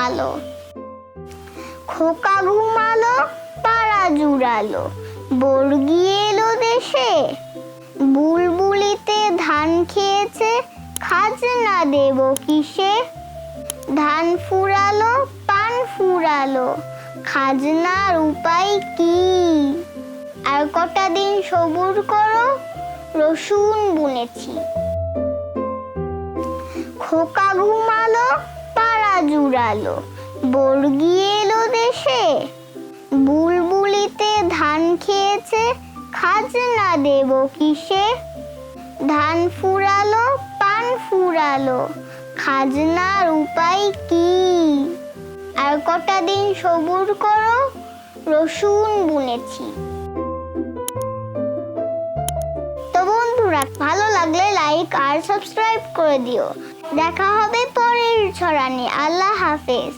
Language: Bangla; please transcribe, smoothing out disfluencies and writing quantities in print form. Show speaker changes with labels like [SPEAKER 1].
[SPEAKER 1] ঘুমালো, খোকা ঘুমালো, পাড়া জুড়ালো, বর্গি এলো দেশে। বুলবুলিতে ধান খেয়েছে, খাজনা দেব কিসে? ধান ফুরালো, পান ফুরালো, খাজনার উপায় কি? আর কটা দিন সবুর করো, রসুন বুনেছি। খোকা ঘুমালো, পাড়া জুড়ালো, বর্গি এলো দেশে। বুলবুলিতে ধান খেয়েছে, খাজনা দেব কিসে? ধান ফুরালো, পান ফুরালো, খাজনার উপায় কি? আর কটা দিন সবুর করো, রসুন বুনেছি। তো বন্ধুরা, ভালো লাগলে লাইক আর সাবস্ক্রাইব করে দিও। দেখা হবে পরের ছড়া নিয়ে। আল্লাহ হাফেজ।